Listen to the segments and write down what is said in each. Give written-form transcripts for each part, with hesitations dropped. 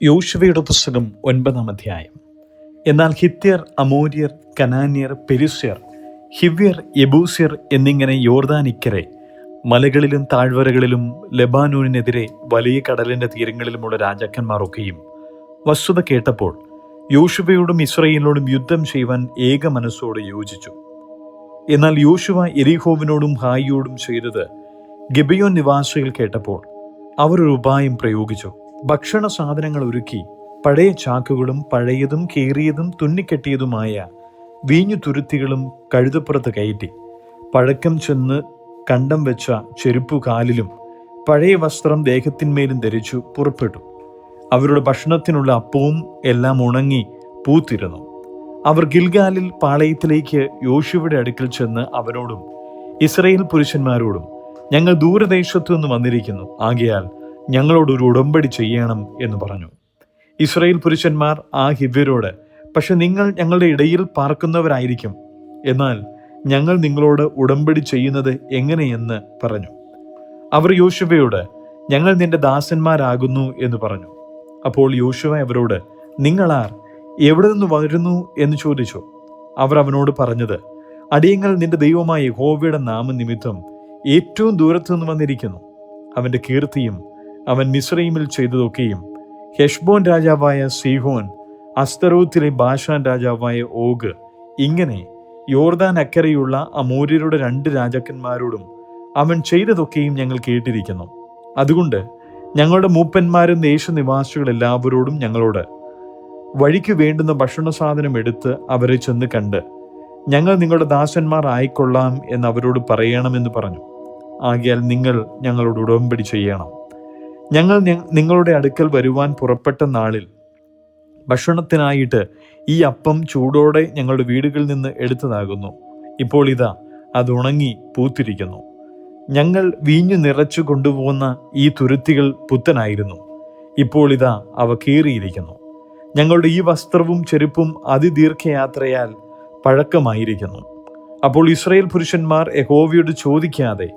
യോശുവയുടെ പുസ്തകം 9-ാം അധ്യായം. എന്നാൽ ഹിത്യർ, അമോര്യർ, കനാന്യർ, പെരിസ്യർ, ഹിവ്യർ, യെബൂസ്യർ എന്നിങ്ങനെ യോർദാനിക്കരെ മലകളിലും താഴ്വരകളിലും ലെബാനോനിനെതിരെ വലിയ കടലിന്റെ തീരങ്ങളിലുമുള്ള രാജാക്കന്മാരൊക്കെയും വസ്തുത കേട്ടപ്പോൾ യോശുവയോടും ഇസ്രായേലിനോടും യുദ്ധം ചെയ്യുവാൻ ഏക മനസ്സോടെ യോജിച്ചു. എന്നാൽ യോശുവ യെരിഹോവിനോടും ഹായിയോടും ചെയ്തത് ഗിബെയോൻ നിവാസികൾ കേട്ടപ്പോൾ അവർ ഒരു ഉപായം പ്രയോഗിച്ചു. ഭക്ഷണ സാധനങ്ങൾ ഒരുക്കി പഴയ ചാക്കുകളും പഴയതും കീറിയതും തുന്നിക്കെട്ടിയതുമായ വീഞ്ഞു തുരുത്തികളും കഴുതപ്പുറത്ത് കയറ്റി പഴക്കം ചെന്ന് കണ്ടം വെച്ച ചെരുപ്പു കാലിലും പഴയ വസ്ത്രം ദേഹത്തിന്മേലും ധരിച്ചു പുറപ്പെട്ടു. അവരുടെ ഭക്ഷണത്തിനുള്ള അപ്പവും എല്ലാം ഉണങ്ങി പൂത്തിരുന്നു. അവർ ഗിൽഗാലിൽ പാളയത്തിലേക്ക് യോശുവയുടെ അടുക്കൽ ചെന്ന് അവരോടും ഇസ്രായേൽ പുരുഷന്മാരോടും, ഞങ്ങൾ ദൂരദേശത്തു നിന്ന് വന്നിരിക്കുന്നു, ആകയാൽ ഞങ്ങളോടൊരു ഉടമ്പടി ചെയ്യണം എന്ന് പറഞ്ഞു. ഇസ്രായേൽ പുരുഷന്മാർ ആ ഹിവ്യരോട്, പക്ഷെ നിങ്ങൾ ഞങ്ങളുടെ ഇടയിൽ പാർക്കുന്നവരായിരിക്കും, എന്നാൽ ഞങ്ങൾ നിങ്ങളോട് ഉടമ്പടി ചെയ്യുന്നത് എങ്ങനെയെന്ന് പറഞ്ഞു. അവർ യോശുവയോട്, ഞങ്ങൾ നിന്റെ ദാസന്മാരാകുന്നു എന്ന് പറഞ്ഞു. അപ്പോൾ യോശുവ അവരോട്, നിങ്ങളാർ, എവിടെ നിന്ന് വരുന്നു എന്ന് ചോദിച്ചു. അവർ അവനോട് പറഞ്ഞത്, അടിയങ്ങൾ നിന്റെ ദൈവമായ യഹോവയുടെ നാമനിമിത്തം ഏറ്റവും ദൂരത്തു നിന്ന് വന്നിരിക്കുന്നു. അവന്റെ കീർത്തിയും അവൻ മിസ്രയീമിൽ ചെയ്തതൊക്കെയും ഹെഷ്ബോൻ രാജാവായ സീഹോൻ, അസ്തരോത്തിലെ ബാഷാൻ രാജാവായ ഓഗ്, ഇങ്ങനെ യോർദാൻ അക്കരെയുള്ള അമോര്യരുടെ 2 രാജാക്കന്മാരോടും അവൻ ചെയ്തതൊക്കെയും ഞങ്ങൾ കേട്ടിരിക്കുന്നു. അതുകൊണ്ട് ഞങ്ങളുടെ മൂപ്പന്മാരും ദേശനിവാസികൾ എല്ലാവരോടും ഞങ്ങളോട്, വഴിക്ക് വേണ്ടുന്ന ഭക്ഷണ സാധനം എടുത്ത് അവരെ ചെന്ന് കണ്ട് ഞങ്ങൾ നിങ്ങളുടെ ദാസന്മാർ ആയിക്കൊള്ളാം എന്ന് അവരോട് പറയണമെന്ന് പറഞ്ഞു. ആകയാൽ നിങ്ങൾ ഞങ്ങളോട് ഉടമ്പടി ചെയ്യണം. ഞങ്ങൾ നിങ്ങളുടെ അടുക്കൽ വരുവാൻ പുറപ്പെട്ട നാളിൽ ഭക്ഷണത്തിനായിട്ട് ഈ അപ്പം ചൂടോടെ ഞങ്ങളുടെ വീടുകളിൽ നിന്ന് എടുത്തതാകുന്നു. ഇപ്പോൾ ഇതാ അത് ഉണങ്ങി പൂത്തിരിക്കുന്നു. ഞങ്ങൾ വീഞ്ഞു നിറച്ചു കൊണ്ടുപോകുന്ന ഈ തുരുത്തികൾ പുത്തനായിരുന്നു, ഇപ്പോൾ ഇതാ അവ കീറിയിരിക്കുന്നു. ഞങ്ങളുടെ ഈ വസ്ത്രവും ചെരുപ്പും അതിദീർഘയാത്രയാൽ പഴക്കമായിരിക്കുന്നു. അപ്പോൾ ഇസ്രായേൽ പുരുഷന്മാർ യഹോവയോട് ചോദിക്കാതെ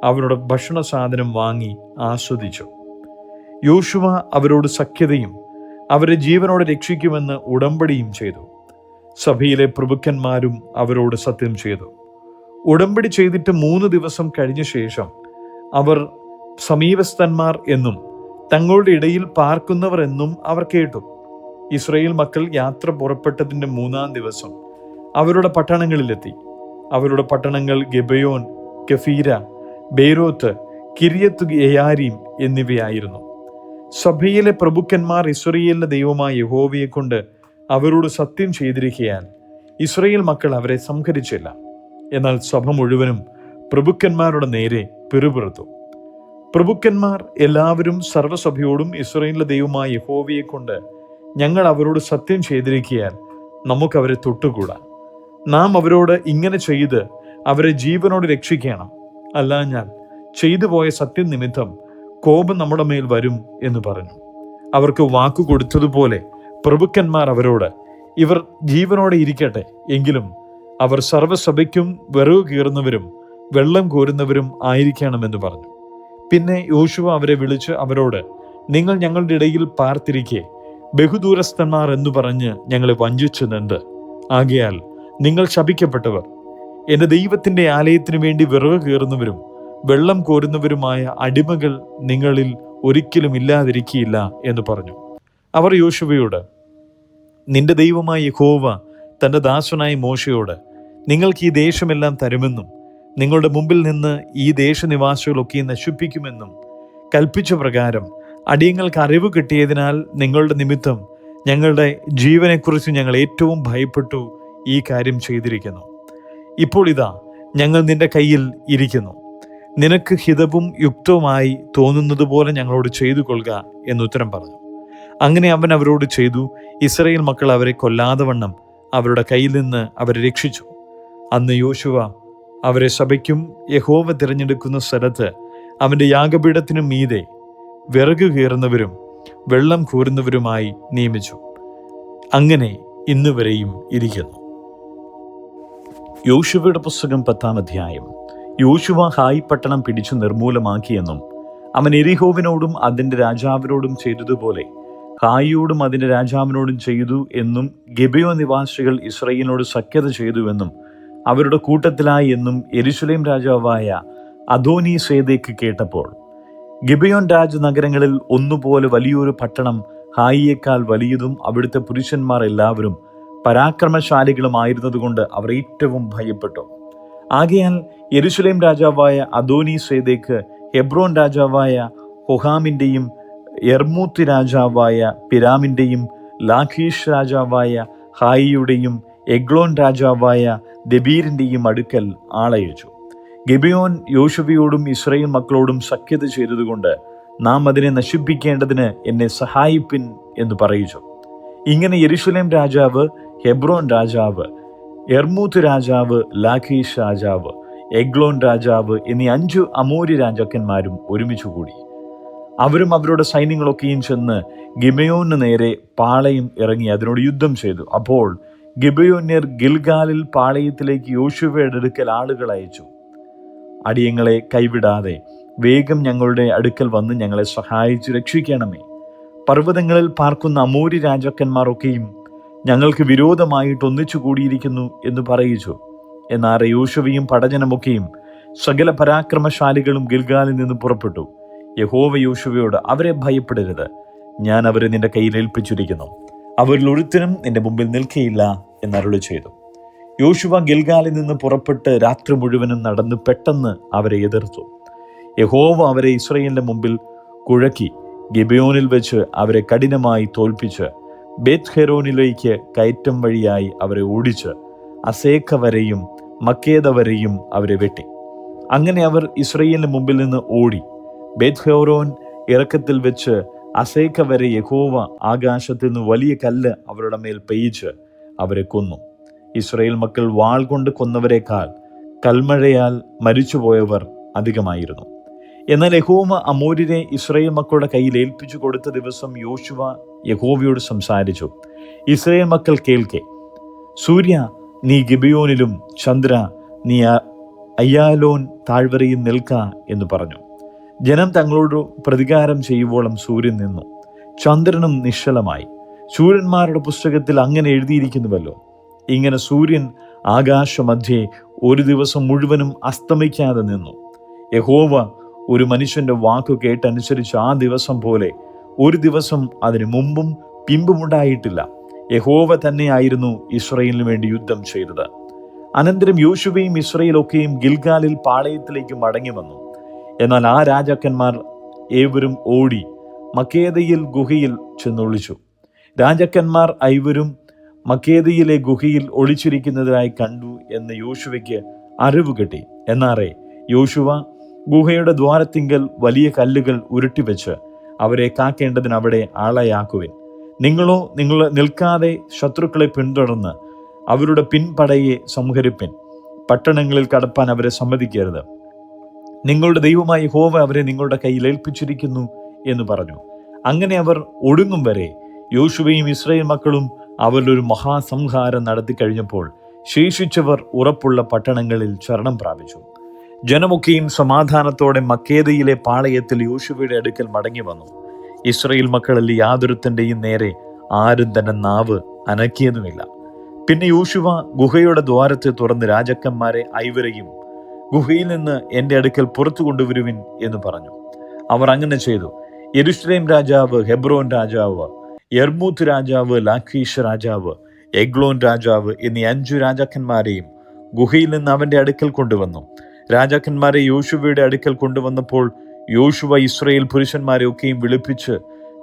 അവരുടെ ഭക്ഷണ സാധനം വാങ്ങി ആസ്വദിച്ചു. യോശുവ അവരോട് സഖ്യതയും അവരെ ജീവനോടെ രക്ഷിക്കുമെന്ന് ഉടമ്പടിയും ചെയ്തു. സഭയിലെ പ്രഭുക്കന്മാരും അവരോട് സത്യം ചെയ്തു. ഉടമ്പടി ചെയ്തിട്ട് 3 ദിവസം കഴിഞ്ഞ ശേഷം അവർ സമീപസ്ഥന്മാർ എന്നും തങ്ങളുടെ ഇടയിൽ പാർക്കുന്നവർ എന്നും അവർ കേട്ടു. ഇസ്രായേൽ മക്കൾ യാത്ര പുറപ്പെട്ടതിൻ്റെ 3-ാം ദിവസം അവരുടെ പട്ടണങ്ങളിലെത്തി. അവരുടെ പട്ടണങ്ങൾ ഗിബെയോൻ, കെഫീര, ബേരോത്ത്, കിര്യത്ത് യെയാരീം എന്നിവയായിരുന്നു. സഭയിലെ പ്രഭുക്കന്മാർ ഇസ്രായേലിന്റെ ദൈവമായ യഹോവയെ കൊണ്ട് അവരോട് സത്യം ചെയ്തിരിക്കയാൽ ഇസ്രായേൽ മക്കൾ അവരെ സംഹരിച്ചില്ല. എന്നാൽ സഭ മുഴുവനും പ്രഭുക്കന്മാരുടെ നേരെ പിറുപിറുത്തു. പ്രഭുക്കന്മാർ എല്ലാവരും സർവ്വസഭയോടും ഇസ്രായേലിന്റെ ദൈവമായ യഹോവയെ കൊണ്ട് ഞങ്ങൾ അവരോട് സത്യം ചെയ്തിരിക്കയാൽ നമുക്കവരെ തൊട്ടുകൂടാ. നാം അവരോട് ഇങ്ങനെ ചെയ്ത് അവരെ ജീവനോട് രക്ഷിക്കണം, അല്ലാഞ്ഞാൽ ചെയ്തു പോയ സത്യം നിമിത്തം കോപം നമ്മുടെ മേൽ വരും എന്ന് പറഞ്ഞു. അവർക്ക് വാക്കു കൊടുത്തതുപോലെ പ്രഭുക്കന്മാർ അവരോട്, ഇവർ ജീവനോടെ ഇരിക്കട്ടെ, എങ്കിലും അവർ സർവ്വസഭയ്ക്കും വിറകു കീറുന്നവരും വെള്ളം കോരുന്നവരും ആയിരിക്കണമെന്ന് പറഞ്ഞു. പിന്നെ യോശുവ അവരെ വിളിച്ച് അവരോട്, നിങ്ങൾ ഞങ്ങളുടെ ഇടയിൽ പാർത്തിരിക്കെ ബഹുദൂരസ്ഥന്മാർ എന്ന് പറഞ്ഞ് ഞങ്ങളെ വഞ്ചിച്ചതെന്ത്? ആകയാൽ നിങ്ങൾ ശപിക്കപ്പെട്ടവർ, എൻ്റെ ദൈവത്തിൻ്റെ ആലയത്തിനു വേണ്ടി വിറകു കീറുന്നവരും വെള്ളം കോരുന്നവരുമായ അടിമകൾ നിങ്ങളിൽ ഒരിക്കലും ഇല്ലാതിരിക്കില്ല എന്ന് പറഞ്ഞു. അവർ യോശുവയോട്, നിന്റെ ദൈവമായ യഹോവ തൻ്റെ ദാസനായ മോശയോട്, നിങ്ങൾക്ക് ഈ ദേശമെല്ലാം തരുമെന്നും നിങ്ങളുടെ മുമ്പിൽ നിന്ന് ഈ ദേശനിവാസികളൊക്കെ നശിപ്പിക്കുമെന്നും കൽപ്പിച്ച പ്രകാരം അടിയങ്ങൾക്ക് അറിവ് കിട്ടിയതിനാൽ നിങ്ങളുടെ നിമിത്തം ഞങ്ങളുടെ ജീവനെക്കുറിച്ച് ഞങ്ങൾ ഏറ്റവും ഭയപ്പെട്ടു ഈ കാര്യം ചെയ്തിരിക്കുന്നു. ഇപ്പോൾ ഇതാ ഞങ്ങൾ നിന്റെ കയ്യിൽ ഇരിക്കുന്നു. നിനക്ക് ഹിതവും യുക്തവുമായി തോന്നുന്നത് പോലെ ഞങ്ങളോട് ചെയ്തു കൊള്ളുക എന്നുത്തരം പറഞ്ഞു. അങ്ങനെ അവൻ അവരോട് ചെയ്തു. ഇസ്രായേൽ മക്കൾ അവരെ കൊല്ലാതെ വണ്ണം അവരുടെ കയ്യിൽ നിന്ന് അവരെ രക്ഷിച്ചു. അന്ന് യോശുവ അവരെ സഭയ്ക്കും യഹോവ തിരഞ്ഞെടുക്കുന്ന സ്ഥലത്ത് അവൻ്റെ യാഗപീഠത്തിനും മീതെ വിറക് കീറുന്നവരും വെള്ളം കോരുന്നവരുമായി നിയമിച്ചു. അങ്ങനെ ഇന്നുവരെയും ഇരിക്കുന്നു. യോശുവയുടെ പുസ്തകം 10-ാം അധ്യായം. യോശുവ ഹായി പട്ടണം പിടിച്ചു നിർമൂലമാക്കിയെന്നും അവൻ യെരിഹോവിനോടും അതിൻ്റെ രാജാവിനോടും ചെയ്തതുപോലെ ഹായിയോടും അതിൻ്റെ രാജാവിനോടും ചെയ്തു എന്നും ഗിബെയോൻ നിവാസികൾ ഇസ്രായേലിനോട് സഖ്യത ചെയ്തുവെന്നും അവരുടെ കൂട്ടത്തിലായി എന്നും യെരൂശലേം രാജാവായ അദോനീസേദെക്ക് കേട്ടപ്പോൾ, ഗിബെയോൻ രാജനഗരങ്ങളിൽ ഒന്നുപോലെ വലിയൊരു പട്ടണം ഹായിയേക്കാൾ വലിയതും അവിടുത്തെ പുരുഷന്മാർ എല്ലാവരും പരാക്രമശാലികളുമായിരുന്നതുകൊണ്ട് അവർ ഏറ്റവും ഭയപ്പെട്ടു. ആകയാൽ യെരൂശലേം രാജാവായ അദോനീസേദെക്ക് ഹെബ്രോൻ രാജാവായ ഹോഹാമിൻ്റെയും യർമൂത്ത് രാജാവായ പിരാമിൻ്റെയും ലാഖീഷ് രാജാവായ ഹായിയുടെയും എഗ്ലോൻ രാജാവായ ദെബീരിൻ്റെയും അടുക്കൽ ആളയച്ചു. ഗിബെയോൻ യോശുവയോടും ഇസ്രായേൽ മക്കളോടും സഖ്യത ചെയ്തതുകൊണ്ട് നാം അതിനെ നശിപ്പിക്കേണ്ടതിന് എന്നെ സഹായിപ്പിൻ എന്ന് പറയിച്ചു. ഇങ്ങനെ യെരൂശലേം രാജാവ്, ഹെബ്രോൻ രാജാവ്, യർമൂത്ത് രാജാവ്, ലാഖീഷ് രാജാവ്, എഗ്ലോൻ രാജാവ് എന്നീ 5 അമോരി രാജാക്കന്മാരും ഒരുമിച്ചുകൂടി. അവരും അവരുടെ സൈന്യങ്ങളൊക്കെയും ചെന്ന് ഗിബെയോന് നേരെ പാളയം ഇറങ്ങി അതിനോട് യുദ്ധം ചെയ്തു. അപ്പോൾ ഗിബെയോന്യർ ഗിൽഗാലിൽ പാളയത്തിലേക്ക് യോശുവയുടെ അടുക്കൽ ആളുകൾ അയച്ചു, അടിയങ്ങളെ കൈവിടാതെ വേഗം ഞങ്ങളുടെ അടുക്കൽ വന്ന് ഞങ്ങളെ സഹായിച്ച് രക്ഷിക്കണമേ. പർവ്വതങ്ങളിൽ പാർക്കുന്ന അമോരി രാജാക്കന്മാരൊക്കെയും ഞങ്ങൾക്ക് വിരോധമായിട്ട് ഒന്നിച്ചു കൂടിയിരിക്കുന്നു എന്ന് പറയിച്ചു. എന്നാൽ യോശുവയും പടജനമൊക്കെയും സകല പരാക്രമശാലികളും ഗിൽഗാലിൽ നിന്ന് പുറപ്പെട്ടു. യഹോവ യോശുവയോട്, അവരെ ഭയപ്പെടരുത്, ഞാൻ അവരെ നിന്റെ കയ്യിൽ ഏൽപ്പിച്ചിരിക്കുന്നു, അവരിൽ ഒരുത്തനും നിന്റെ മുമ്പിൽ നിൽക്കയില്ല എന്നരുളി ചെയ്തു. യോശുവ ഗിൽഗാലിൽ നിന്ന് പുറപ്പെട്ട് രാത്രി മുഴുവനും നടന്ന് പെട്ടെന്ന് അവരെ എതിർത്തു. യഹോവ അവരെ ഇസ്രായേലിന്റെ മുമ്പിൽ കുഴക്കി ഗിബെയോനിൽ വെച്ച് അവരെ കഠിനമായി തോൽപ്പിച്ച് ബേത്ത്ഹെരോനിലേക്ക് കയറ്റം വഴിയായി അവരെ ഓടിച്ച് അസേക്ക വരെയും മക്കേദ വരെയും അവരെ വെട്ടി. അങ്ങനെ അവർ ഇസ്രായേലിന്റെ മുമ്പിൽ നിന്ന് ഓടി. ബേത്ത്ഹോരോൻ ഇറക്കത്തിൽ വെച്ച് അസേക്ക വരെ യഹോവ ആകാശത്തിൽ നിന്ന് വലിയ കല്ല് അവരുടെ മേൽ പെയ്യിച്ച് അവരെ കൊന്നു. ഇസ്രായേൽ മക്കൾ വാൾ കൊണ്ട് കൊന്നവരെക്കാൾ കൽമഴയാൽ മരിച്ചുപോയവർ അധികമായിരുന്നു. എന്നാൽ യഹോവ അമോര്യരെ ഇസ്രായേൽ മക്കളുടെ കയ്യിൽ ഏൽപ്പിച്ചു കൊടുത്ത ദിവസം യോശുവ യഹോവയോട് സംസാരിച്ചു. ഇസ്രായേൽ മക്കൾ കേൾക്കെ, സൂര്യ നീ ഗിബെയോനിലും ചന്ദ്ര നീ അയ്യാലോൻ താഴ്വരയിൽ നിൽക്ക എന്ന് പറഞ്ഞു. ജനം തങ്ങളോട് പ്രതികാരം ചെയ്യുവോളം സൂര്യൻ നിന്നു, ചന്ദ്രനും നിശ്ചലമായി. ശൂരന്മാരുടെ പുസ്തകത്തിൽ അങ്ങനെ എഴുതിയിരിക്കുന്നുവല്ലോ, ഇങ്ങനെ സൂര്യൻ ആകാശമധ്യേ ഒരു ദിവസം മുഴുവനും അസ്തമിക്കാതെ നിന്നു. യഹോവ ഒരു മനുഷ്യന്റെ വാക്കു കേട്ടനുസരിച്ച് ആ ദിവസം പോലെ ഒരു ദിവസം അതിനു മുമ്പും പിമ്പുമുണ്ടായിട്ടില്ല. യഹോവ തന്നെയായിരുന്നു ഇസ്രായേലിന് വേണ്ടി യുദ്ധം ചെയ്തത്. അനന്തരം യോശുവയും ഇസ്രായേലൊക്കെയും ഗിൽഗാലിൽ പാളയത്തിലേക്ക് മടങ്ങി വന്നു. എന്നാൽ ആ രാജാക്കന്മാർ ഏവരും ഓടി മക്കേദയിൽ ഗുഹയിൽ ചെന്നൊളിച്ചു. രാജാക്കന്മാർ ഐവരും മക്കേദയിലെ ഗുഹയിൽ ഒളിച്ചിരിക്കുന്നതിനായി കണ്ടു എന്ന് യോശുവയ്ക്ക് അറിവ് കിട്ടി. എന്നാറേ യോശുവ ഗുഹയുടെ ദ്വാരത്തിങ്കൽ വലിയ കല്ലുകൾ ഉരുട്ടിവെച്ച് അവരെ കാക്കേണ്ടതിന് അവിടെ ആളയാക്കുവിൻ. നിങ്ങൾ നിൽക്കാതെ ശത്രുക്കളെ പിന്തുടർന്ന് അവരുടെ പിൻപടയെ സംഹരിപ്പിൻ. പട്ടണങ്ങളിൽ കടപ്പാൻ അവരെ സമ്മതിക്കരുത്. നിങ്ങളുടെ ദൈവമായ യഹോവ അവരെ നിങ്ങളുടെ കയ്യിൽ ഏൽപ്പിച്ചിരിക്കുന്നു എന്ന് പറഞ്ഞു. അങ്ങനെ അവർ ഒടുങ്ങും വരെ യോശുവയും ഇസ്രായേൽ മക്കളും അവരിലൊരു മഹാസംഹാരം നടത്തി കഴിഞ്ഞപ്പോൾ ശേഷിച്ചവർ ഉറപ്പുള്ള പട്ടണങ്ങളിൽ ശരണം പ്രാപിച്ചു. ജനമൊക്കെയും സമാധാനത്തോടെ മക്കേദയിലെ പാളയത്തിൽ യോശുവയുടെ അടുക്കൽ മടങ്ങി വന്നു. ഇസ്രായേൽ മക്കളിൽ യാതൊരുത്തൻ്റെയും നേരെ ആരും തന്നെ നാവ് അനക്കിയതുമില്ല. പിന്നെ യോശുവ ഗുഹയുടെ ദ്വാരത്തെ തുറന്ന് രാജാക്കന്മാരെ ഐവരെയും ഗുഹയിൽ നിന്ന് എൻ്റെ അടുക്കൽ പുറത്തു കൊണ്ടുവരുവിൻ എന്ന് പറഞ്ഞു. അവർ അങ്ങനെ ചെയ്തു. യെരൂശലേം രാജാവ്, ഹെബ്രോൻ രാജാവ്, യർമൂത്ത് രാജാവ്, ലാഖീഷ് രാജാവ്, എഗ്ലോൻ രാജാവ് എന്നീ 5 രാജാക്കന്മാരെയും ഗുഹയിൽ നിന്ന് അവൻ്റെ അടുക്കൽ കൊണ്ടുവന്നു. രാജാക്കന്മാരെ യോശുവയുടെ അടുക്കൽ കൊണ്ടുവന്നപ്പോൾ യോശുവ ഇസ്രായേൽ പുരുഷന്മാരെ ഒക്കെയും വിളിപ്പിച്ച്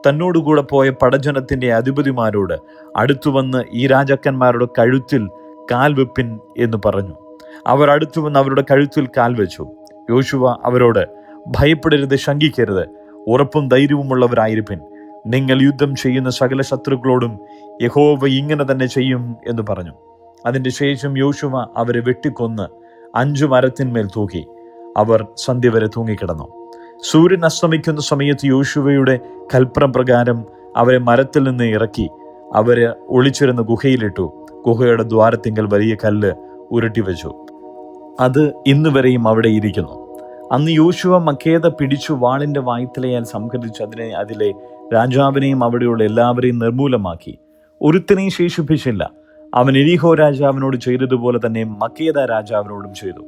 തന്നോടുകൂടെ പോയ പടജനത്തിൻ്റെ അധിപതിമാരോട് അടുത്തു വന്ന് ഈ രാജാക്കന്മാരുടെ കഴുത്തിൽ കാൽ വെപ്പിൻ എന്ന് പറഞ്ഞു. അവർ അടുത്തു വന്ന് അവരുടെ കഴുത്തിൽ കാൽ വെച്ചു. യോശുവ അവരോട്, ഭയപ്പെടരുത്, ശങ്കിക്കരുത്, ഉറപ്പും ധൈര്യവുമുള്ളവരായിരിപ്പിൻ. നിങ്ങൾ യുദ്ധം ചെയ്യുന്ന സകല ശത്രുക്കളോടും യഹോവ ഇങ്ങനെ തന്നെ ചെയ്യും എന്ന് പറഞ്ഞു. അതിൻ്റെ ശേഷം യോശുവ അവരെ വെട്ടിക്കൊന്ന് 5 മരത്തിന്മേൽ തൂക്കി. അവർ സന്ധ്യ വരെ തൂങ്ങിക്കിടന്നു. സൂര്യൻ അസ്തമിക്കുന്ന സമയത്ത് യോശുവയുടെ കൽപ്പനപ്രകാരം അവരെ മരത്തിൽ നിന്ന് ഇറക്കി അവരെ ഒളിച്ചിരുന്ന ഗുഹയിലിട്ടു. ഗുഹയുടെ ദ്വാരത്തിങ്കൽ വലിയ കല്ല് ഉരുട്ടിവെച്ചു. അത് ഇന്നുവരെയും അവിടെ ഇരിക്കുന്നു. അന്ന് യോശുവ മക്കേദ പിടിച്ചു വാളിൻ്റെ വായ്ത്തലയാൽ സംഹരിച്ച് അതിലെ രാജാവിനെയും അവിടെയുള്ള എല്ലാവരെയും നിർമൂലമാക്കി. ഒരുത്തനെയും ശേഷിപ്പിച്ചില്ല. അവൻ എരിഹോ രാജാവിനോട് ചെയ്തതുപോലെ തന്നെ മക്കേദ രാജാവിനോടും ചെയ്തു.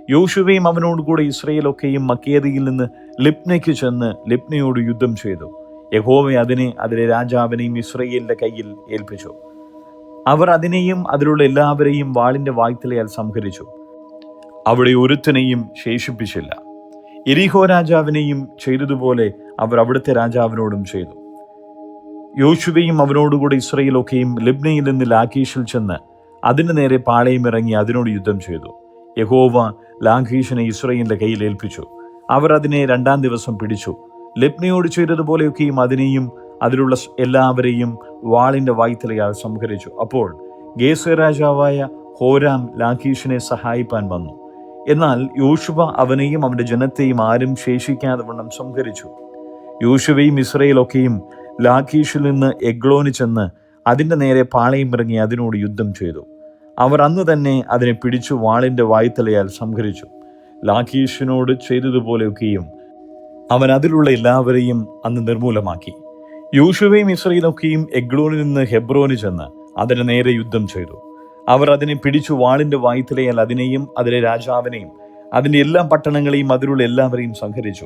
യോശുവയും അവനോടുകൂടെ ഇസ്രയേലൊക്കെയും മക്കേദയിൽ നിന്ന് ലിബ്നയ്ക്ക് ചെന്ന് ലിബ്നയോട് യുദ്ധം ചെയ്തു. യഹോവ അതിലെ രാജാവിനെയും ഇസ്രയേലിന്റെ കയ്യിൽ ഏൽപ്പിച്ചു. അവർ അതിനെയും അതിലുള്ള എല്ലാവരെയും വാളിന്റെ വായ്ത്തലയാൽ സംഹരിച്ചു. അവിടെ ഒരുത്തനെയും ശേഷിപ്പിച്ചില്ല. എരിഹോ രാജാവിനെയും ചെയ്തതുപോലെ അവർ അവിടുത്തെ രാജാവിനോടും ചെയ്തു. യോശുവയും അവനോടുകൂടെ ഇസ്രയേലൊക്കെയും ലിബ്നയിൽ നിന്ന് ലാഖീഷിൽ ചെന്ന് അതിന് നേരെ പാളയമിറങ്ങി അതിനോട് യുദ്ധം ചെയ്തു. യഹോവ ലാഖീഷിനെ ഇസ്രയേലിന്റെ കയ്യിൽ ഏൽപ്പിച്ചു. അവർ അതിനെ 2-ാം ദിവസം പിടിച്ചു. ലിബ്നയോട് ചെയ്തതുപോലെയൊക്കെയും അതിനെയും അതിലുള്ള എല്ലാവരെയും വാളിന്റെ വായ്ത്തലയാൽ സംഹരിച്ചു. അപ്പോൾ ഗേസർ രാജാവായ ഹോരാം ലാഖീഷിനെ സഹായിപ്പാൻ വന്നു. എന്നാൽ യോശുവ അവനെയും അവന്റെ ജനത്തെയും ആരും ശേഷിക്കാതെ വണ്ണം സംഹരിച്ചു. യോശുവയും ഇസ്രയേലൊക്കെയും ലാഖീഷിൽ നിന്ന് എഗ്ലോന് ചെന്ന് അതിൻ്റെ നേരെ പാളയമിറങ്ങി അതിനോട് യുദ്ധം ചെയ്തു. അവർ അന്ന് തന്നെ അതിനെ പിടിച്ചു വാളിന്റെ വായ്ത്തലയാൽ സംഹരിച്ചു. ലാഖീഷിനോട് ചെയ്തതുപോലെയൊക്കെയും അവൻ അതിലുള്ള എല്ലാവരെയും അന്ന് നിർമൂലമാക്കി. യോശുവയും ഇസ്രയേലൊക്കെയും എഗ്ലോനിൽ നിന്ന് ഹെബ്രോന് ചെന്ന് അതിന് നേരെ യുദ്ധം ചെയ്തു. അവർ അതിനെ പിടിച്ചു വാളിന്റെ വായ്ത്തലയാൽ അതിനെയും അതിലെ രാജാവിനെയും അതിൻ്റെ എല്ലാ പട്ടണങ്ങളെയും അതിലുള്ള എല്ലാവരെയും സംഹരിച്ചു.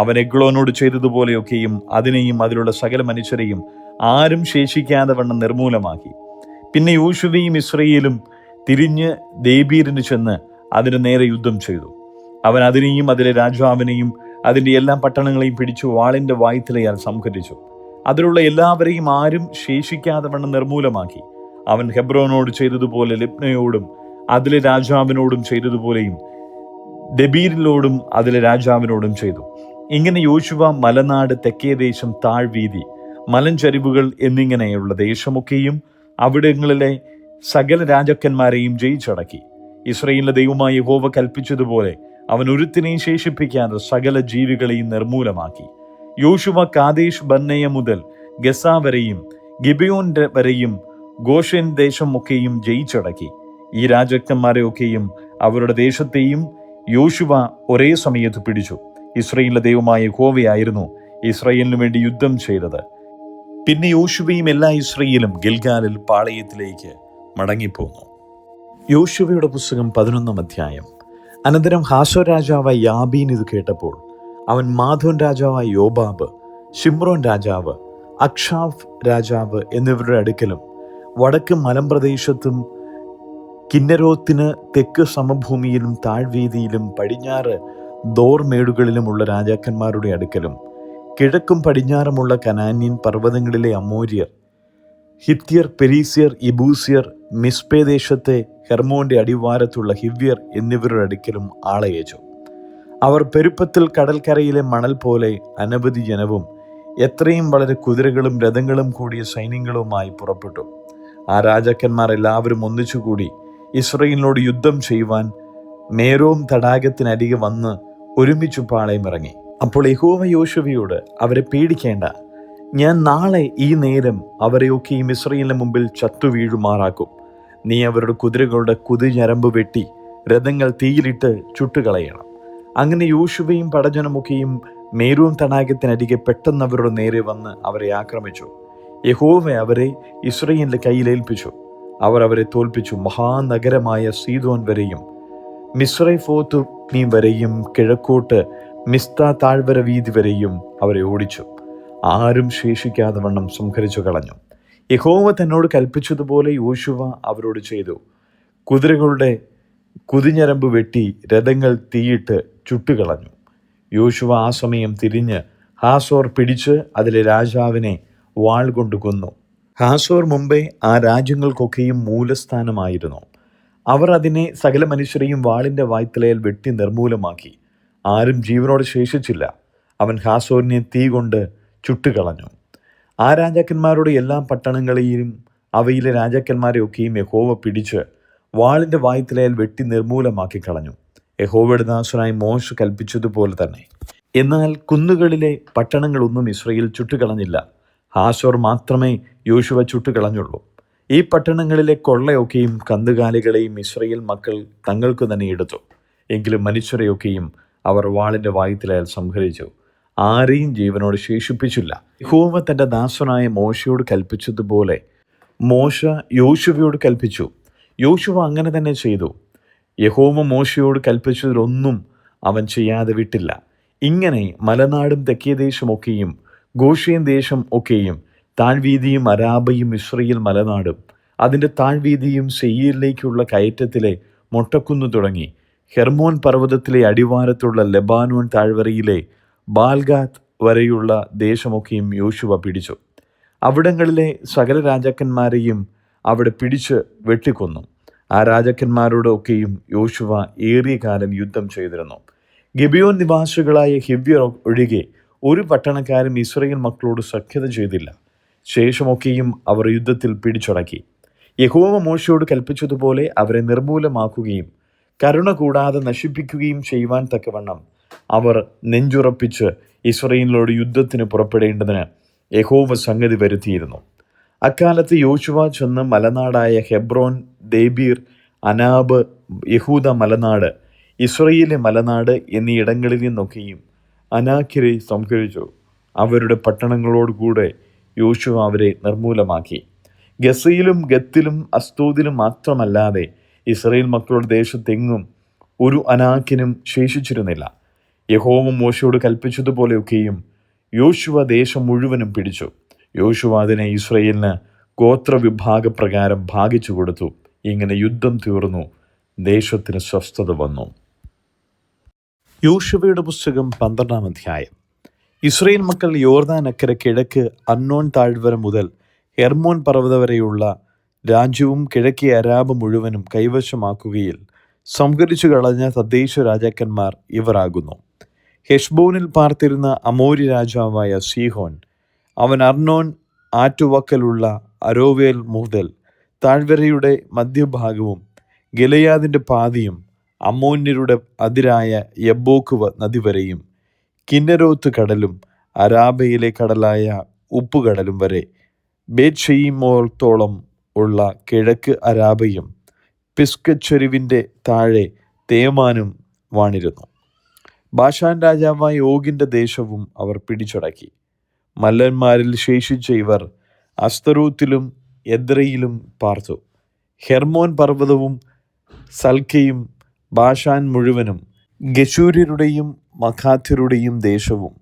അവൻ എഗ്ലോനോട് ചെയ്തതുപോലെയൊക്കെയും അതിനെയും അതിലുള്ള സകല മനുഷ്യരെയും ആരും ശേഷിക്കാതെ വണ്ണം നിർമൂലമാക്കി. പിന്നെ യോശുവയും ഇസ്രയേലും തിരിഞ്ഞ് ദെബീരിന് ചെന്ന് അതിന് നേരെ യുദ്ധം ചെയ്തു. അവൻ അതിനെയും അതിലെ രാജാവിനെയും അതിൻ്റെ എല്ലാ പട്ടണങ്ങളെയും പിടിച്ചു വാളിന്റെ വായ്ത്തലയാൽ സംഹരിച്ചു. അതിലുള്ള എല്ലാവരെയും ആരും ശേഷിക്കാതെ വണ്ണം നിർമൂലമാക്കി. അവൻ ഹെബ്രോനോട് ചെയ്തതുപോലെ ലിബ്നയോടും അതിലെ രാജാവിനോടും ചെയ്തതുപോലെയും ദെബീരിലോടും അതിലെ രാജാവിനോടും ചെയ്തു. ഇങ്ങനെ യോശുവ മലനാട്, തെക്കേ ദേശം, താഴ്വീതി, മലഞ്ചരിവുകൾ എന്നിങ്ങനെയുള്ള ദേശമൊക്കെയും അവിടങ്ങളിലെ സകല രാജാക്കന്മാരെയും ജയിച്ചടക്കി. ഇസ്രയേലിന്റെ ദൈവമായ യഹോവ കൽപ്പിച്ചതുപോലെ അവൻ ഒരുത്തിനെയും ശേഷിപ്പിക്കാതെ സകല ജീവികളെയും നിർമൂലമാക്കി. യോശുവ കാദേശ് ബർന്നേയ മുതൽ ഗസ വരെയും ഗിബയോൻ വരെയും ഗോഷെൻ ദേശമൊക്കെയും ജയിച്ചടക്കി. ഈ രാജാക്കന്മാരെയൊക്കെയും അവരുടെ ദേശത്തെയും യോശുവ ഒരേ സമയത്ത് പിടിച്ചു. ഇസ്രയേലിന്റെ ദൈവമായ യഹോവയായിരുന്നു ഇസ്രയേലിനു വേണ്ടി യുദ്ധം ചെയ്തത്. പിന്നെ യോശുവയും എല്ലാ ഇസ്രയേലും ഗിൽഗാലിൽ പാളയത്തിലേക്ക് മടങ്ങിപ്പോന്നു. യോശുവയുടെ പുസ്തകം 11-ാം അധ്യായം. അനന്തരം ഹാസോർ രാജാവായ യാബീൻ ഇത് കേട്ടപ്പോൾ അവൻ മാധോൻ രാജാവായ യോബാബ്, ശിമ്രോൻ രാജാവ്, അക്ഷാഫ് രാജാവ് എന്നിവരുടെ അടുക്കലും വടക്ക് മലമ്പ്രദേശത്തും കിന്നരോത്തിന് തെക്ക് സമഭൂമിയിലും താഴ്വീതിയിലും പടിഞ്ഞാറ് ദോർമേടുകളിലുമുള്ള രാജാക്കന്മാരുടെ അടുക്കലും കിഴക്കും പടിഞ്ഞാറുമുള്ള കനാന്യൻ പർവ്വതങ്ങളിലെ അമോര്യർ, ഹിത്യർ, പെരീസ്യർ, യെബൂസ്യർ, മിസ്പേദേശത്തെ ഹെർമോന്റെ അടിവാരത്തുള്ള ഹിവ്യർ എന്നിവരുടെ അടുക്കലും ആളയച്ചു. അവർ പെരുപ്പത്തിൽ കടൽക്കരയിലെ മണൽ പോലെ അനവധി ജനവും എത്രയും വളരെ കുതിരകളും രഥങ്ങളും കൂടിയ സൈന്യങ്ങളുമായി പുറപ്പെട്ടു. ആ രാജാക്കന്മാർ എല്ലാവരും ഒന്നിച്ചുകൂടി ഇസ്രയേലിനോട് യുദ്ധം ചെയ്യുവാൻ മേരോം തടാകത്തിനരികെ വന്ന് ഒരുമിച്ചു പാളയമിറങ്ങി. അപ്പോൾ യഹോവ യോശുവയോട്, അവരെ പേടിക്കേണ്ട, ഞാൻ നാളെ ഈ നേരം അവരെയൊക്കെയും ഇസ്രയേലിന് മുമ്പിൽ ചത്തുവീഴുമാറാക്കും. നീ അവരുടെ കുതിരകളുടെ കുതിഞരമ്പ് വെട്ടി രഥങ്ങൾ തീയിലിട്ട് ചുട്ടുകളയണം. അങ്ങനെ യോശുവയും പടജനമൊക്കെയും മേരോം തടാകത്തിനരികെ പെട്ടെന്ന് അവരുടെ നേരെ വന്ന് അവരെ ആക്രമിച്ചു. യഹോവ അവരെ ഇസ്രയേലിന്റെ കയ്യിലേൽപ്പിച്ചു. അവർ അവരെ തോൽപ്പിച്ചു. മഹാനഗരമായ സീദോൻ വരെയും മിസ്രൈഫോത്തുമീം വരെയും കിഴക്കോട്ട് മിസ്ത താഴ്വര വീതി വരെയും അവരെ ഓടിച്ചു. ആരും ശേഷിക്കാതെ വണ്ണം സംഹരിച്ചു കളഞ്ഞു. യഹോവ തന്നോട് കൽപ്പിച്ചതുപോലെ യോശുവ അവരോട് ചെയ്തു. കുതിരകളുടെ കുതിഞരമ്പ് വെട്ടി രഥങ്ങൾ തീയിട്ട് ചുട്ടുകളഞ്ഞു. യോശുവ ആ സമയം തിരിഞ്ഞ് ഹാസോർ പിടിച്ച് അതിലെ രാജാവിനെ വാൾ കൊണ്ട് കൊന്നു. ഹാസോർ മുമ്പേ ആ രാജ്യങ്ങൾക്കൊക്കെയും മൂലസ്ഥാനമായിരുന്നു. അവർ അതിനെ സകല മനുഷ്യരെയും വാളിന്റെ വായ്ത്തലയിൽ വെട്ടി നിർമൂലമാക്കി. ആരും ജീവനോടെ ശേഷിച്ചില്ല. അവൻ ഹാസോരിനെ തീ കൊണ്ട് ചുട്ടുകളഞ്ഞു. ആ രാജാക്കന്മാരുടെ എല്ലാ പട്ടണങ്ങളെയും അവയിലെ രാജാക്കന്മാരെയൊക്കെയും യഹോവ പിടിച്ച് വാളിന്റെ വായ്ത്തലയിൽ വെട്ടി നിർമൂലമാക്കി കളഞ്ഞു. യഹോവയുടെ ദാസനായ മോശ കൽപ്പിച്ചതുപോലെ തന്നെ. എന്നാൽ കുന്നുകളിലെ പട്ടണങ്ങളൊന്നും ഇസ്രയേൽ ചുട്ടുകളഞ്ഞില്ല. ഹാസോർ മാത്രമേ യോശുവ ചുട്ടുകളഞ്ഞുള്ളൂ. ഈ പട്ടണങ്ങളിലെ കൊള്ളയൊക്കെയും കന്നുകാലികളെയും ഇസ്രയേൽ മക്കൾ തങ്ങൾക്ക് തന്നെ എടുത്തു. എങ്കിലും മനുഷ്യരെയൊക്കെയും അവർ വാളിന്റെ വായ്ത്തലയാൽ സംഹരിച്ചു. ആരെയും ജീവനോട് ശേഷിപ്പിച്ചില്ല. യഹോവ തൻ്റെ ദാസനായ മോശയോട് കൽപ്പിച്ചതുപോലെ മോശ യോശുവയോട് കൽപ്പിച്ചു. യോശുവ അങ്ങനെ തന്നെ ചെയ്തു. യഹോവ മോശയോട് കൽപ്പിച്ചതിലൊന്നും അവൻ ചെയ്യാതെ വിട്ടില്ല. ഇങ്ങനെ മലനാടും തെക്കേദേശമൊക്കെയും ഗോഷേൻ ദേശം ഒക്കെയും താഴ്വീതിയും അരാബയും ഇസ്രയേൽ മലനാടും അതിൻ്റെ താഴ്വീതിയും സെയീരിലേക്കുള്ള കയറ്റത്തിലെ മൊട്ടക്കുന്നു തുടങ്ങി ഹെർമോൻ പർവ്വതത്തിലെ അടിവാരത്തുള്ള ലെബാനോൻ താഴ്വരയിലെ ബാൽഗാത്ത് വരെയുള്ള ദേശമൊക്കെയും യോശുവ പിടിച്ചു. അവിടങ്ങളിലെ സകല രാജാക്കന്മാരെയും അവിടെ പിടിച്ച് വെട്ടിക്കൊന്നു. ആ രാജാക്കന്മാരോടൊക്കെയും യോശുവ ഏറിയ കാലം യുദ്ധം ചെയ്തിരുന്നു. ഗിബിയോൻ നിവാസികളായ ഹിവ്യർ ഒഴികെ ഒരു പട്ടണക്കാരും ഇസ്രായേൽ മക്കളോട് സഖ്യത ചെയ്തില്ല. ശേഷമൊക്കെയും അവർ യുദ്ധത്തിൽ പിടിച്ചടക്കി. യഹോവ മോശയോട് കൽപ്പിച്ചതുപോലെ അവരെ നിർമൂലമാക്കുകയും കരുണ കൂടാതെ നശിപ്പിക്കുകയും ചെയ്യുവാൻ തക്കവണ്ണം അവർ നെഞ്ചുറപ്പിച്ച് ഇസ്രായേലിനോട് യുദ്ധത്തിന് പുറപ്പെടേണ്ടതിന് യഹോവ സംഗതി വരുത്തിയിരുന്നു. അക്കാലത്ത് യോശുവ ചെന്ന് മലനാടായ ഹെബ്രോൻ, ദേബീർ, അനാബ്, യഹൂദ മലനാട്, ഇസ്രായേലിലെ മലനാട് എന്നീ ഇടങ്ങളിൽ നിന്നൊക്കെയും അനാക്യരെ സംഹരിച്ചു. അവരുടെ പട്ടണങ്ങളോടുകൂടെ യോശുവ അവരെ നിർമൂലമാക്കി. ഗസയിലും ഗത്തിലും അസ്തോദിലും മാത്രമല്ലാതെ ഇസ്രായേൽ മക്കളുടെ ദേശത്തെങ്ങും ഒരു അനാക്കിനും ശേഷിച്ചിരുന്നില്ല. യഹോവ മോശയോട് കൽപ്പിച്ചതുപോലെയൊക്കെയും യോശുവ ദേശം മുഴുവനും പിടിച്ചു. യോശുവ അതിനെ ഇസ്രായേലിന് ഗോത്രവിഭാഗപ്രകാരം ഭാഗിച്ചു കൊടുത്തു. ഇങ്ങനെ യുദ്ധം തീർന്നു, ദേശത്തിന് സ്വസ്ഥത വന്നു. യോശുവയുടെ പുസ്തകം 12-ാം അധ്യായം. ഇസ്രായേൽ മക്കൾ യോർദാൻ അക്കരെ കിഴക്ക് അർന്നോൻ താഴ്വര മുതൽ ഹെർമോൻ പർവ്വത വരെയുള്ള രാജ്യവും കിഴക്കേ അരാബ് മുഴുവനും കൈവശമാക്കുകയിൽ സംഹരിച്ചു കളഞ്ഞ തദ്ദേശ രാജാക്കന്മാർ ഇവരാകുന്നു. ഹെഷ്ബോനിൽ പാർത്തിരുന്ന അമോരി രാജാവായ സീഹോൻ, അവൻ അർന്നോൻ ആറ്റുവക്കലുള്ള അരോവേൽ മുതൽ താഴ്വരയുടെ മധ്യഭാഗവും ഗിലെയാദിൻ്റെ പാതിയും അമ്മോന്യരുടെ അതിരായ യബ്ബോക്ക് നദി വരെയും കിന്നരോത്ത് കടലും അരാബയിലെ കടലായ ഉപ്പുകടലും വരെ ബേത്ത്ഷെയിമോത്തോളം ഉള്ള കിഴക്ക് അരാബയും പിസ്കച്ചെരുവിൻ്റെ താഴെ തേമാനും വാണിരുന്നു. ബാഷാൻ രാജാവായ ഓഗിൻ്റെ ദേശവും അവർ പിടിച്ചടക്കി. മല്ലന്മാരിൽ ശേഷിച്ച ഇവർ അസ്തരോത്തിലും എദ്രയിലും പാർത്തു. ഹെർമോൻ പർവ്വതവും സൽക്കയും ബാഷാൻ മുഴുവനും ഗശൂര്യരുടെയും മഖാത്യരുടെയും ദേശവും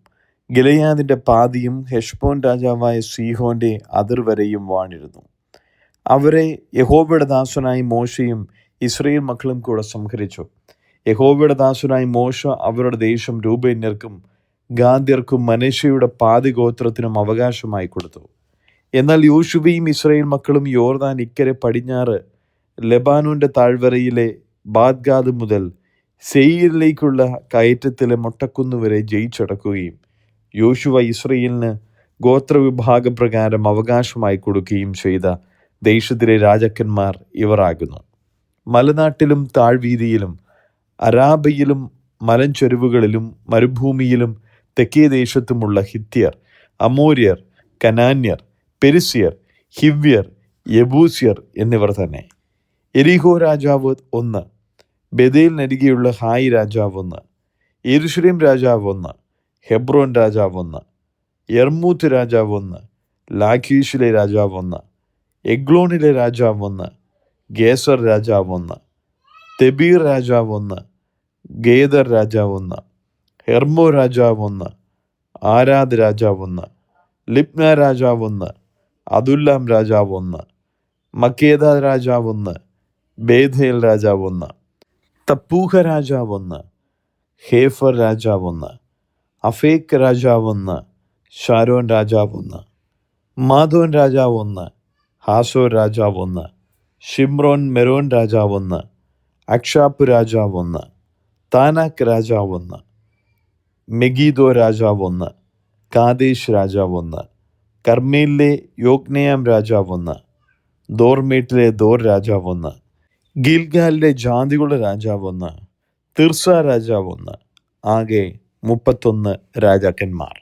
ഗിലെയാദിൻ്റെ പാതിയും ഹെഷ്ബോൻ രാജാവായ സീഹോൻ്റെ അതിർവരെയും വാണിരുന്നു. അവരെ യഹോവയുടെ ദാസനായ മോശയും ഇസ്രായേൽ മക്കളും കൂടെ സംഹരിച്ചു. യഹോവയുടെ ദാസനായ മോശ അവരുടെ ദേശം രൂബേന്യർക്കും ഗാദ്യർക്കും മനശ്ശെയുടെ പാതി ഗോത്രത്തിനും അവകാശമായി കൊടുത്തു. എന്നാൽ യോശുവയും ഇസ്രായേൽ മക്കളും യോർദാൻ ഇക്കരെ പടിഞ്ഞാറ് ലെബാനോന്റെ താഴ്വരയിലെ ബാദ്ഗാദ് മുതൽ സെയീരിലേക്കുള്ള കയറ്റത്തിലെ മൊട്ടക്കുന്നുവരെ ജയിച്ചടക്കുകയും യോശുവ ഇസ്രായേലിന് ഗോത്രവിഭാഗപ്രകാരം അവകാശമായി കൊടുക്കുകയും ചെയ്ത ദേശത്തിലെ രാജാക്കന്മാർ ഇവരാകുന്നു. മലനാട്ടിലും താഴ്വീതിയിലും അരാബയിലും മലഞ്ചെരുവുകളിലും മരുഭൂമിയിലും തെക്കേ ദേശത്തുമുള്ള ഹിത്യർ, അമോര്യർ, കനാന്യർ, പെരിസ്യർ, ഹിവ്യർ, യെബൂസ്യർ എന്നിവർ തന്നെ. എരിഹോ രാജാവ് 1, ബെഥേലിനരികെയുള്ള ഹായി രാജാവ് 1, യെരൂശലേം രാജാവ് 1, ഹെബ്രോൻ രാജാവ് 1, യർമൂത്ത് രാജാവ് 1, ലാഖീഷിലെ രാജാവ് 1, എഗ്ലോണിലെ രാജാവ് 1, ഗേസർ രാജാവ് 1, തെബീർ രാജാവ് 1, ഗേദർ രാജാവ് 1, ഹെർമോ രാജാവ് 1, ആരാദ് രാജാവ് 1, ലിബ്ന രാജാവ് 1, അതുല്ലാം രാജാവ് 1, മക്കേദ രാജാവ് 1, ബേഥേൽ രാജാവ് 1, തപ്പൂഹ രാജാവ് 1, ഹേഫർ രാജാവ് 1, അഫേക്ക് രാജാവ് 1, ഷാരോൻ രാജാവ് 1, മാദോൻ രാജാവ് 1, ഹാസോർ രാജാവ് 1, ഷിമ്രോൻ മെരോൻ രാജാവ് 1, അക്ഷാപ്പ് രാജാവ് 1, താനാക്ക് രാജാവ് 1, മെഗീദോ രാജാവ് 1, കാദേശ് രാജാവ് 1, കർമ്മേലിലെ യോക്നെയാം രാജാവ് 1, ദോർമേട്ടിലെ ദോർ രാജാവ് 1, ഗിൽഗാലിലെ ജാതികളുടെ രാജാവ് 1, തിർസ രാജാവ് 1. ആകെ 31 രാജാക്കന്മാർ.